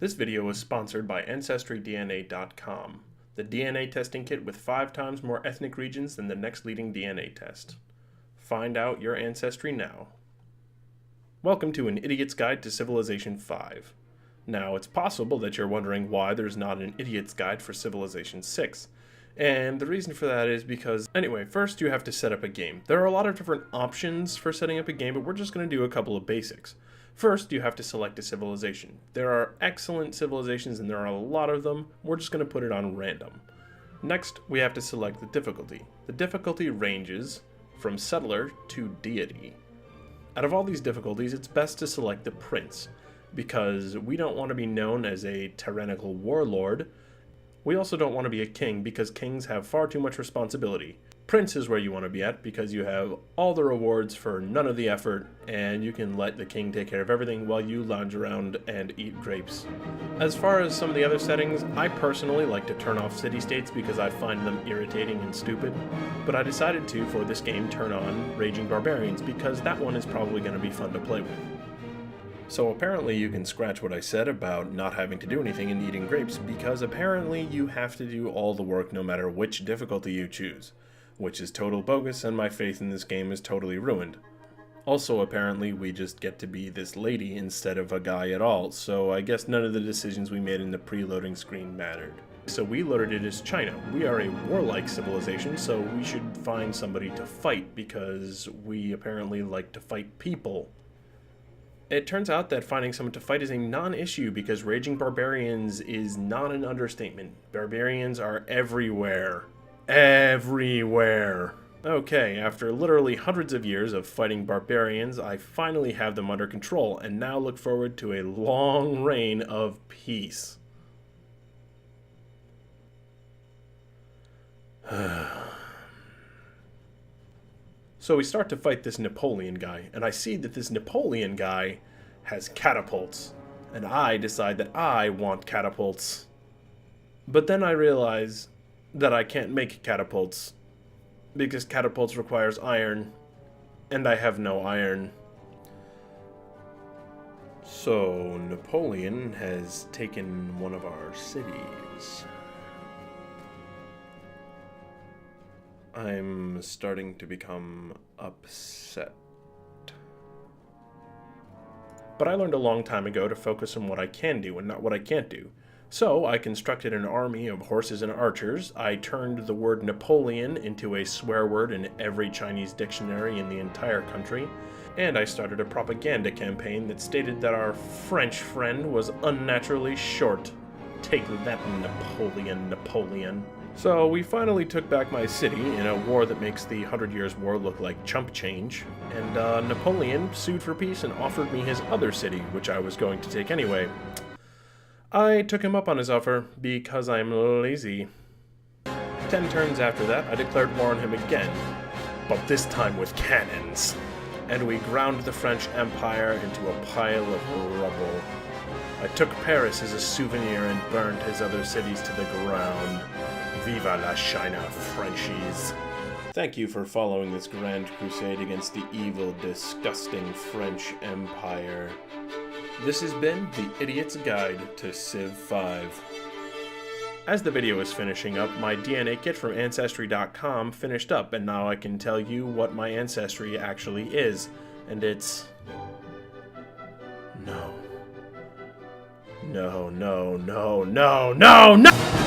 This video was sponsored by AncestryDNA.com, the DNA testing kit with 5 times more ethnic regions than the next leading DNA test. Find out your ancestry now. Welcome to An Idiot's Guide to Civilization 5. Now, it's possible that you're wondering why there's not an Idiot's Guide for Civilization 6. And the reason for that is because, anyway, first you have to set up a game. There are a lot of different options for setting up a game, but we're just going to do a couple of basics. First, you have to select a civilization. There are excellent civilizations and there are a lot of them. We're just going to put it on random. Next, we have to select the difficulty. The difficulty ranges from settler to deity. Out of all these difficulties, it's best to select the prince, because we don't want to be known as a tyrannical warlord. We also don't want to be a king, because kings have far too much responsibility. Prince is where you want to be at, because you have all the rewards for none of the effort, and you can let the king take care of everything while you lounge around and eat grapes. As far as some of the other settings, I personally like to turn off city-states because I find them irritating and stupid, but I decided to, for this game, turn on Raging Barbarians, because that one is probably going to be fun to play with. So apparently you can scratch what I said about not having to do anything and eating grapes, because apparently you have to do all the work no matter which difficulty you choose, which is total bogus, and my faith in this game is totally ruined. Also, apparently we just get to be this lady instead of a guy at all, so I guess none of the decisions we made in the preloading screen mattered. So we loaded it as China. We are a warlike civilization, so we should find somebody to fight, because we apparently like to fight people. It turns out that finding someone to fight is a non-issue because Raging Barbarians is not an understatement. Barbarians are everywhere. Everywhere. Okay, after literally hundreds of years of fighting barbarians, I finally have them under control and now look forward to a long reign of peace. So we start to fight this Napoleon guy, and I see that this Napoleon guy has catapults, and I decide that I want catapults. But then I realize that I can't make catapults, because catapults requires iron, and I have no iron. So Napoleon has taken one of our cities. I'm starting to become upset. But I learned a long time ago to focus on what I can do and not what I can't do. So I constructed an army of horses and archers. I turned the word Napoleon into a swear word in every Chinese dictionary in the entire country. And I started a propaganda campaign that stated that our French friend was unnaturally short. Take that, Napoleon. So we finally took back my city in a war that makes the 100 Years' War look like chump change, and Napoleon sued for peace and offered me his other city, which I was going to take anyway. I took him up on his offer because I'm lazy. 10 turns after that, I declared war on him again, but this time with cannons, and we ground the French Empire into a pile of rubble. I took Paris as a souvenir and burned his other cities to the ground. Viva la China, Frenchies. Thank you for following this grand crusade against the evil, disgusting French Empire. This has been The Idiot's Guide to Civ 5. As the video is finishing up, my DNA kit from Ancestry.com finished up, and now I can tell you what my ancestry actually is. And it's... No. No, no, no, no, no, no!